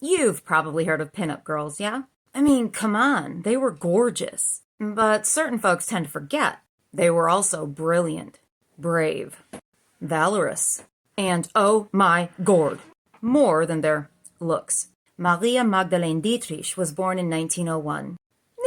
You've probably heard of pinup girls, yeah? I mean, come on, they were gorgeous. But certain folks tend to forget they were also brilliant, brave, valorous, and oh my gourd, more than their looks. Maria Magdalene Dietrich was born in 1901,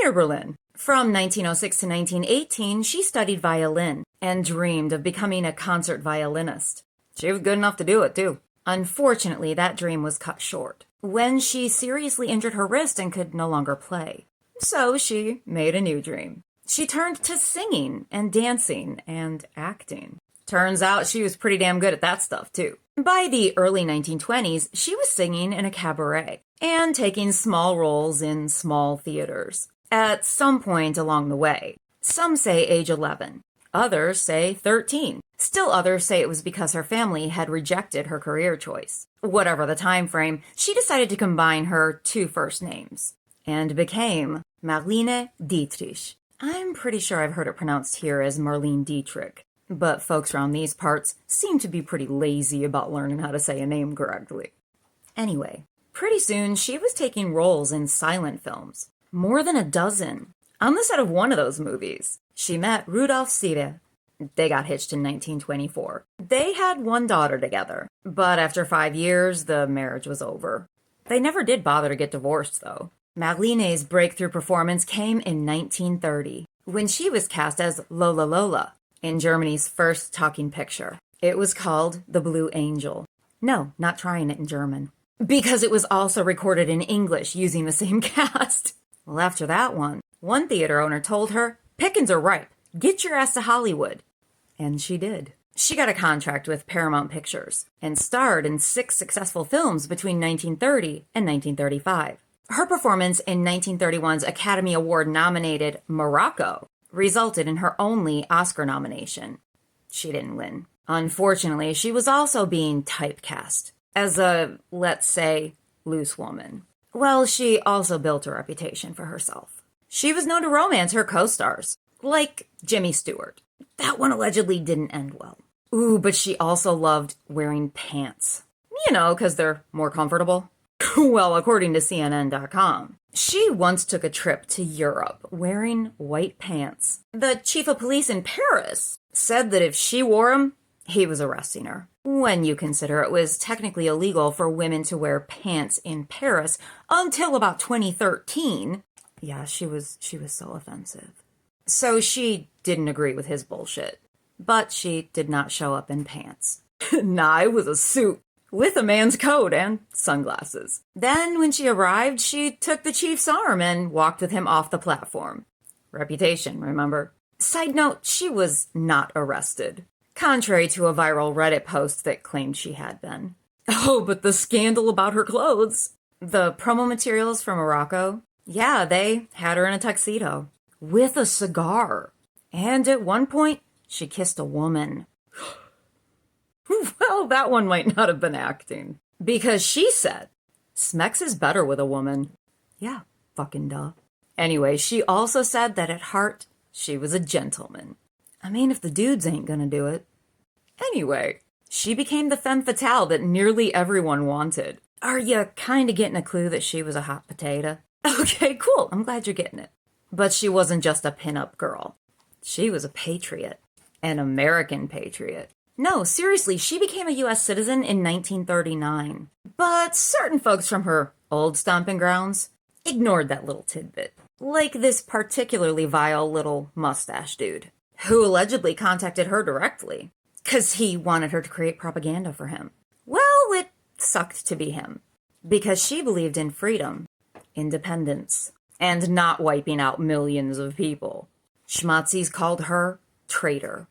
near Berlin. From 1906 to 1918, she studied violin and dreamed of becoming a concert violinist. She was good enough to do it, too. Unfortunately, that dream was cut short when she seriously injured her wrist and could no longer play. So she made a new dream. She turned to singing and dancing and acting. Turns out she was pretty damn good at that stuff, too. By the early 1920s, she was singing in a cabaret and taking small roles in small theaters. At some point along the way, some say age 11, others say 13. Still others say it was because her family had rejected her career choice. Whatever the time frame, she decided to combine her two first names and became Marlene Dietrich. I'm pretty sure I've heard it pronounced here as Marlene Dietrich, but folks around these parts seem to be pretty lazy about learning how to say a name correctly. Anyway, pretty soon she was taking roles in silent films, more than a dozen. On the set of one of those movies, she met Rudolph CA. They got hitched in 1924. They had one daughter together, but after 5 years, the marriage was over. They never did bother to get divorced, though. Magdalene's breakthrough performance came in 1930, when she was cast as Lola Lola in Germany's first talking picture. It was called The Blue Angel. No, not trying it in German. Because it was also recorded in English using the same cast. Well, after that one theater owner told her, "Pickings are ripe. Get your ass to Hollywood." And she did. She got a contract with Paramount Pictures and starred in 6 successful films between 1930 and 1935. Her performance in 1931's Academy Award-nominated Morocco resulted in her only Oscar nomination. She didn't win. Unfortunately, she was also being typecast as a, let's say, loose woman. Well, she also built a reputation for herself. She was known to romance her co-stars, like Jimmy Stewart. That one allegedly didn't end well. Ooh, but she also loved wearing pants. You know, because they're more comfortable. Well, according to CNN.com, she once took a trip to Europe wearing white pants. The chief of police in Paris said that if she wore them, he was arresting her. When you consider it was technically illegal for women to wear pants in Paris until about 2013. Yeah, she was so offensive. So she didn't agree with his bullshit. But she did not show up in pants. Nah, it was a suit with a man's coat and sunglasses. Then when she arrived, she took the chief's arm and walked with him off the platform. Reputation, remember? Side note, she was not arrested, contrary to a viral Reddit post that claimed she had been. Oh, but the scandal about her clothes. The promo materials from Morocco, yeah, they had her in a tuxedo with a cigar. And at one point, she kissed a woman. Well, that one might not have been acting. Because she said, Smex is better with a woman. Yeah, fucking duh. Anyway, she also said that at heart, she was a gentleman. I mean, if the dudes ain't gonna do it. Anyway, she became the femme fatale that nearly everyone wanted. Are you kinda getting a clue that she was a hot potato? Okay, cool. I'm glad you're getting it. But she wasn't just a pinup girl. She was a patriot. An American patriot. No, seriously, she became a U.S. citizen in 1939. But certain folks from her old stomping grounds ignored that little tidbit. Like this particularly vile little mustache dude, who allegedly contacted her directly, 'cause he wanted her to create propaganda for him. Well, it sucked to be him, because she believed in freedom, independence, and not wiping out millions of people. Schmazzies called her traitor.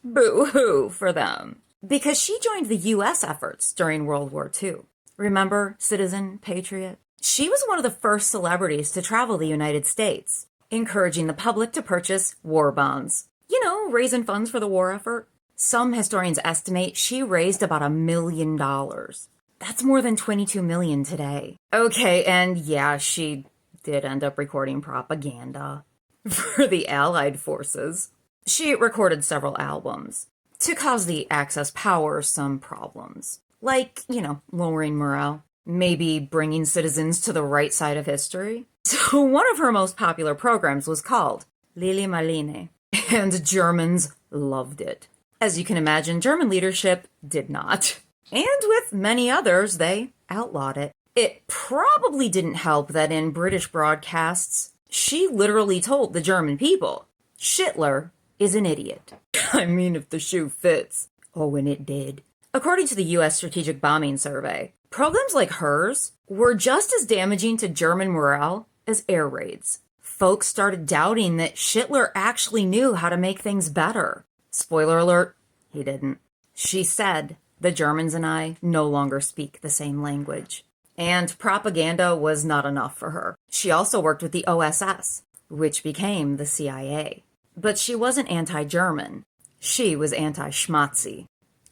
Boo-hoo for them. Because she joined the U.S. efforts during World War II. Remember, Citizen Patriot? She was one of the first celebrities to travel the United States, encouraging the public to purchase war bonds. You know, raising funds for the war effort. Some historians estimate she raised about $1 million. That's more than 22 million today. Okay, and yeah, she did end up recording propaganda for the Allied forces. She recorded several albums to cause the Axis powers some problems. Like, you know, lowering morale. Maybe bringing citizens to the right side of history? So one of her most popular programs was called Lili Marlene, and Germans loved it. As you can imagine, German leadership did not. And with many others, they outlawed it. It probably didn't help that in British broadcasts, she literally told the German people, Hitler is an idiot. I mean, if the shoe fits. Oh, and it did. According to the U.S. Strategic Bombing Survey, programs like hers were just as damaging to German morale as air raids. Folks started doubting that Hitler actually knew how to make things better. Spoiler alert, he didn't. She said, the Germans and I no longer speak the same language. And propaganda was not enough for her. She also worked with the OSS, which became the CIA. But she wasn't anti-German. She was anti-Schmatzi.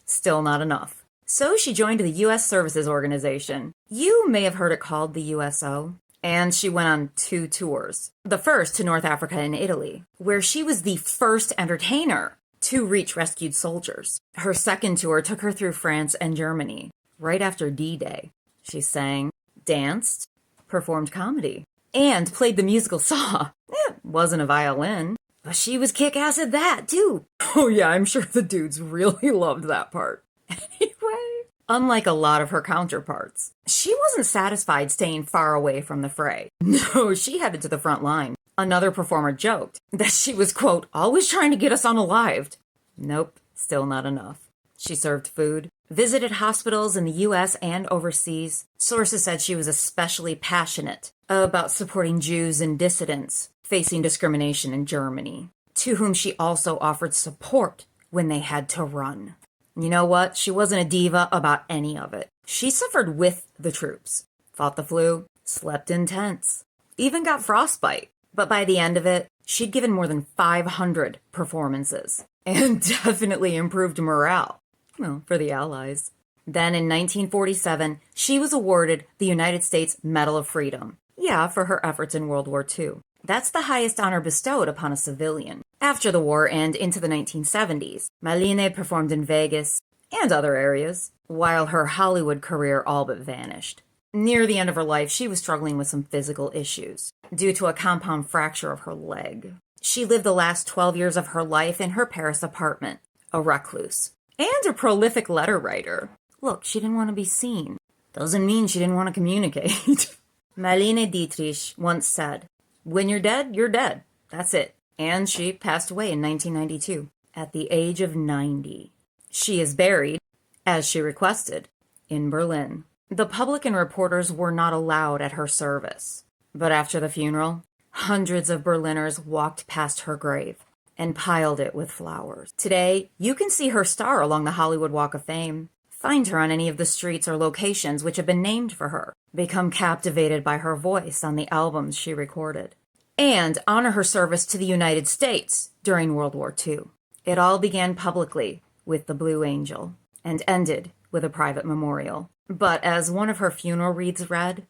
Still not enough. So she joined the U.S. Services Organization. You may have heard it called the USO. And she went on 2 tours. The first to North Africa and Italy, where she was the first entertainer to reach rescued soldiers. Her second tour took her through France and Germany, right after D-Day. She sang, danced, performed comedy, and played the musical Saw. It wasn't a violin, but she was kick-ass at that, too. Oh yeah, I'm sure the dudes really loved that part. Anyway, unlike a lot of her counterparts, she wasn't satisfied staying far away from the fray. No, she headed to the front line. Another performer joked that she was, quote, always trying to get us unalived. Nope, still not enough. She served food, visited hospitals in the U.S. and overseas. Sources said she was especially passionate about supporting Jews and dissidents facing discrimination in Germany, to whom she also offered support when they had to run. You know what? She wasn't a diva about any of it. She suffered with the troops, fought the flu, slept in tents, even got frostbite. But by the end of it, she'd given more than 500 performances and definitely improved morale. Well, for the Allies. Then in 1947, she was awarded the United States Medal of Freedom. Yeah, for her efforts in World War II. That's the highest honor bestowed upon a civilian. After the war and into the 1970s, Marlene performed in Vegas and other areas, while her Hollywood career all but vanished. Near the end of her life, she was struggling with some physical issues due to a compound fracture of her leg. She lived the last 12 years of her life in her Paris apartment, a recluse, and a prolific letter writer. Look, she didn't want to be seen. Doesn't mean she didn't want to communicate. Marlene Dietrich once said, when you're dead. That's it. And she passed away in 1992 at the age of 90. She is buried, as she requested, in Berlin. The public and reporters were not allowed at her service. But after the funeral, hundreds of Berliners walked past her grave and piled it with flowers. Today, you can see her star along the Hollywood Walk of Fame. Find her on any of the streets or locations which have been named for her. Become captivated by her voice on the albums she recorded. And honor her service to the United States during World War II. It all began publicly with the Blue Angel and ended with a private memorial. But as one of her funeral wreaths read,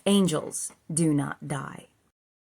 angels do not die.